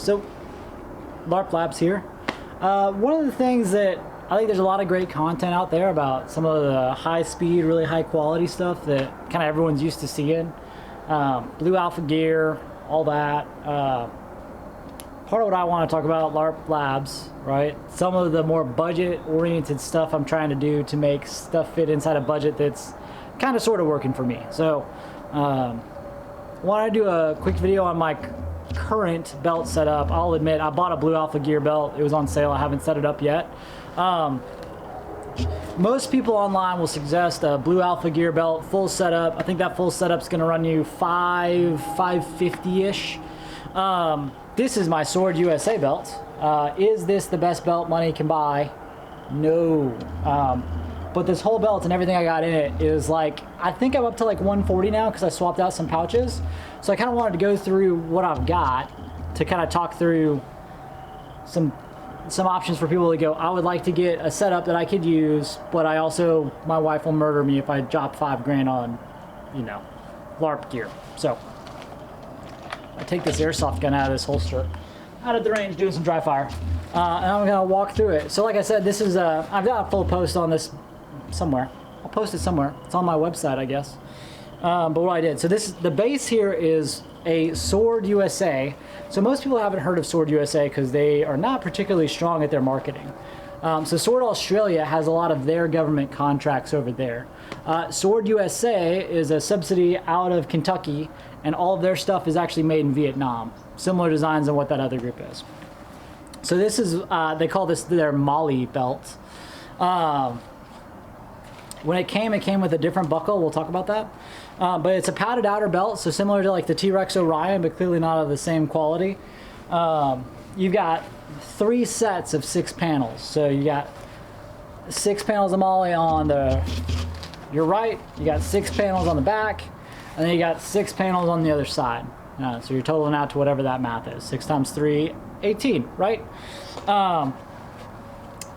So, LARP Labs here. One of the things that I think there's a lot of great content out there about some of the high speed, really high quality stuff that kind of everyone's used to seeing. Blue Alpha gear, all that. Part of what I want to talk about, LARP Labs, right? Some of the more budget oriented stuff I'm trying to do to make stuff fit inside a budget that's kind of sort of working for me. So, want to do a quick video on my current belt setup. I'll admit I bought a Blue Alpha gear belt. It was on sale. I haven't set it up yet. Most people online will suggest a Blue Alpha gear belt full setup. I think that full setup's going to run you $550-ish. This is my Sword USA belt. Is this the best belt money can buy? No. But this whole belt and everything I got in it is like, I think I'm up to like 140 now because I swapped out some pouches. So I kind of wanted to go through what I've got to kind of talk through some options for people to go, I would like to get a setup that I could use, but my wife will murder me if I drop $5,000 on, LARP gear. So I take this airsoft gun out of this holster, out of the range, doing some dry fire, and I'm gonna walk through it. So like I said, this is I've got a full post on this somewhere. I'll post it somewhere. It's on my website, I guess. But what I did, so the base here is a Sword USA. So most people haven't heard of Sword USA because they are not particularly strong at their marketing. So Sword Australia has a lot of their government contracts over there. Sword USA is a subsidy out of Kentucky, and all of their stuff is actually made in Vietnam. Similar designs than what that other group is. So this is, they call this their Mali belt. When it came with a different buckle. We'll talk about that. But it's a padded outer belt, so similar to like the T-Rex Orion, but clearly not of the same quality. You've got 3 sets of 6 panels. So you got 6 panels of Mali on your right, you got 6 panels on the back, and then you got 6 panels on the other side. So you're totaling out to whatever that math is. 6 times 3, 18, right?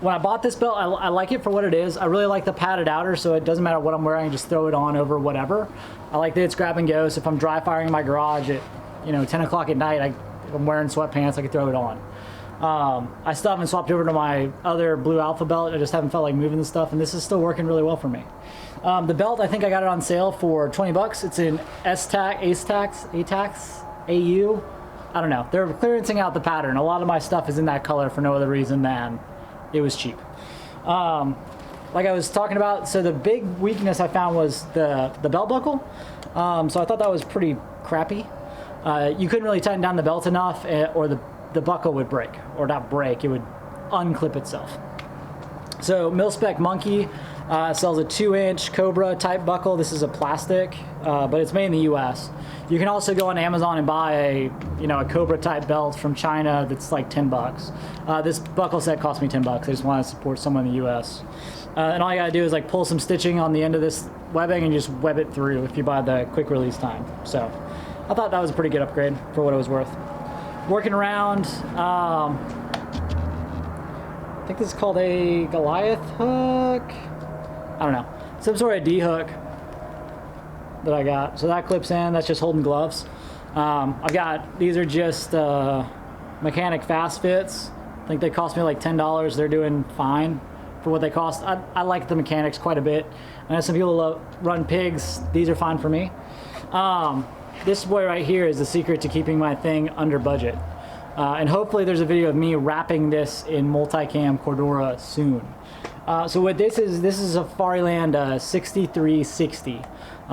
When I bought this belt, I like it for what it is. I really like the padded outer, so it doesn't matter what I'm wearing, I just throw it on over whatever. I like that it's grab and go, so if I'm dry firing in my garage at 10 o'clock at night, if I'm wearing sweatpants, I can throw it on. I still haven't swapped over to my other Blue Alpha belt. I just haven't felt like moving the stuff, and this is still working really well for me. The belt, I think I got it on sale for 20 bucks. It's in ATAX, AU. I don't know. They're clearancing out the pattern. A lot of my stuff is in that color for no other reason than it was cheap. Like I was talking about, so the big weakness I found was the belt buckle. So I thought that was pretty crappy. You couldn't really tighten down the belt enough, or the buckle would break, or not break, it would unclip itself. So Mil-Spec Monkey sells a 2-inch Cobra type buckle. This is a plastic, but it's made in the US. You can also go on Amazon and buy a Cobra type belt from China that's like 10 bucks. This buckle set cost me 10 bucks. I just want to support someone in the US. And all you gotta do is like pull some stitching on the end of this webbing and just web it through if you buy the quick release time. So I thought that was a pretty good upgrade for what it was worth. Working around, I think this is called a Goliath hook. I don't know, some sort of D hook that I got. So that clips in, that's just holding gloves. These are just Mechanic Fast Fits. I think they cost me like $10. They're doing fine for what they cost. I like the mechanics quite a bit. I know some people run pigs. These are fine for me. This boy right here is the secret to keeping my thing under budget. And hopefully there's a video of me wrapping this in multicam Cordura soon. So what this is a Safariland 6360.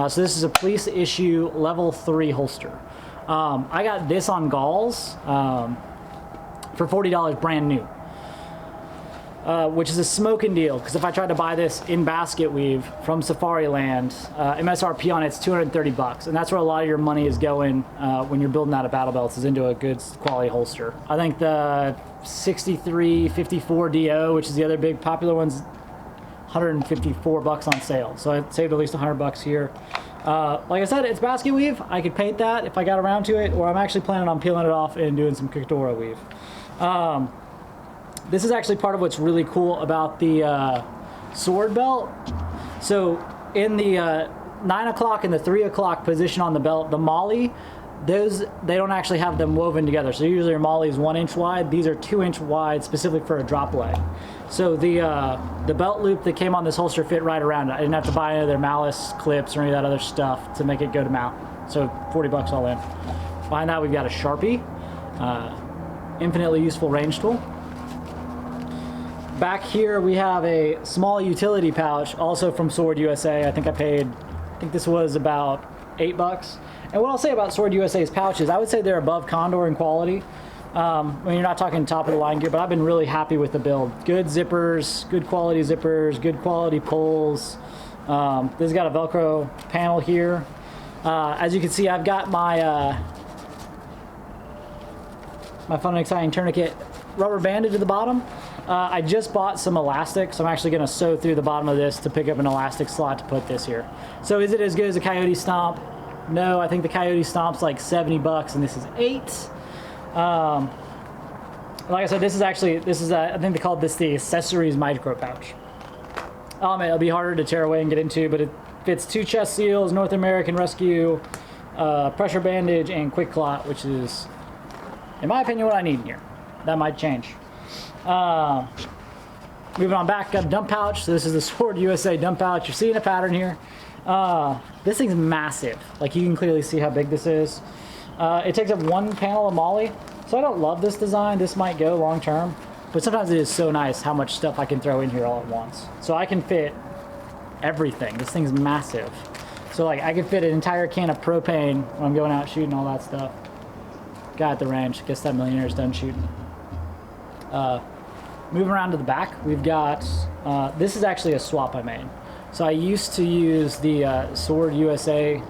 So this is a police issue level 3 holster. I got this on Galls for $40 brand new. Which is a smoking deal, because if I tried to buy this in basket weave from Safariland, MSRP on it's 230 bucks, and that's where a lot of your money is going when you're building out of battle belts, is into a good quality holster. I think the 6354 DO, which is the other big popular one's 154 bucks on sale, so I saved at least 100 bucks here. Like I said, it's basket weave. I could paint that if I got around to it, or I'm actually planning on peeling it off and doing some Cordura weave. This is actually part of what's really cool about the sword belt. So in the 9 o'clock and the 3 o'clock position on the belt, the Mali, those, they don't actually have them woven together. So usually your MOLLE is 1 inch wide. These are 2 inch wide specifically for a drop leg. So the belt loop that came on this holster fit right around it. I didn't have to buy any of their Malice clips or any of that other stuff to make it go to mount. So 40 bucks all in. Behind that we've got a Sharpie, infinitely useful range tool. Back here we have a small utility pouch, also from Sword USA. I think this was about $8. And what I'll say about Sword USA's pouches, I would say they're above Condor in quality. When you're not talking top of the line gear, but I've been really happy with the build. Good zippers, good quality zippers, good quality pulls. This has got a Velcro panel here. As you can see, I've got my my Fun and Exciting tourniquet rubber banded to the bottom. I just bought some elastic, so I'm actually going to sew through the bottom of this to pick up an elastic slot to put this here. So is it as good as a Coyote Stomp? No, I think the Coyote Stomp's like 70 bucks and this is 8. Like I said, this is I think they called this the accessories micro pouch. It'll be harder to tear away and get into, but it fits 2 chest seals, North American Rescue, pressure bandage, and quick clot, which is, in my opinion, what I need in here. That might change. Moving on back, got a dump pouch. So this is the Sword USA dump pouch. You're seeing a pattern here. This thing's massive. Like, you can clearly see how big this is. It takes up 1 panel of MOLLE. So I don't love this design. This might go long term, but sometimes it is so nice how much stuff I can throw in here all at once. So I can fit everything. This thing's massive. So like I can fit an entire can of propane when I'm going out shooting all that stuff. Guy at the range. Guess that millionaire's done shooting. Moving around to the back, we've got, this is actually a swap I made. So I used to use the Sword USA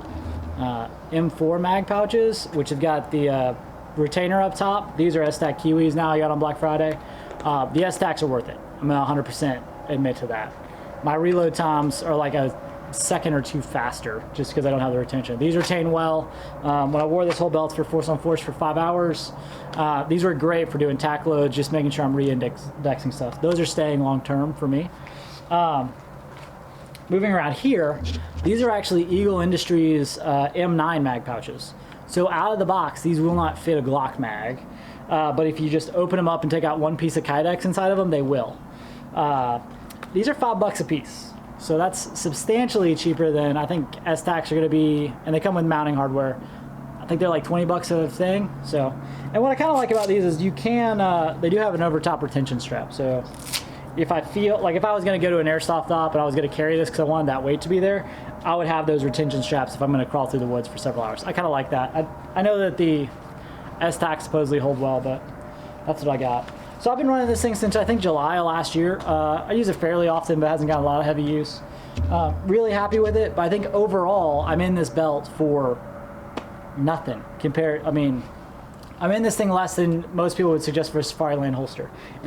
M4 mag pouches, which have got the retainer up top. These are S-Tack Kiwis now I got on Black Friday. The S-Tacks are worth it. I'm gonna 100% admit to that. My reload times are like a second or two faster just because I don't have the retention. These retain well. When I wore this whole belt for Force on Force for 5 hours, these were great for doing tack loads, just making sure I'm re-indexing stuff. Those are staying long term for me. Moving around here, these are actually Eagle Industries M9 mag pouches. So out of the box, these will not fit a Glock mag, but if you just open them up and take out 1 piece of Kydex inside of them, they will. These are $5 a piece. So that's substantially cheaper than I think S-Tacks are going to be, and they come with mounting hardware. I think they're like 20 bucks a thing. So, and what I kind of like about these is you can, they do have an overtop retention strap. So if I feel, like if I was going to go to an airsoft op and I was going to carry this because I wanted that weight to be there, I would have those retention straps if I'm going to crawl through the woods for several hours. I kind of like that. I know that the S-Tacks supposedly hold well, but that's what I got. So I've been running this thing since I think July of last year. I use it fairly often, but it hasn't got a lot of heavy use. Really happy with it, but I think overall I'm in this belt for nothing compared. I mean, I'm in this thing less than most people would suggest for a Safariland holster. And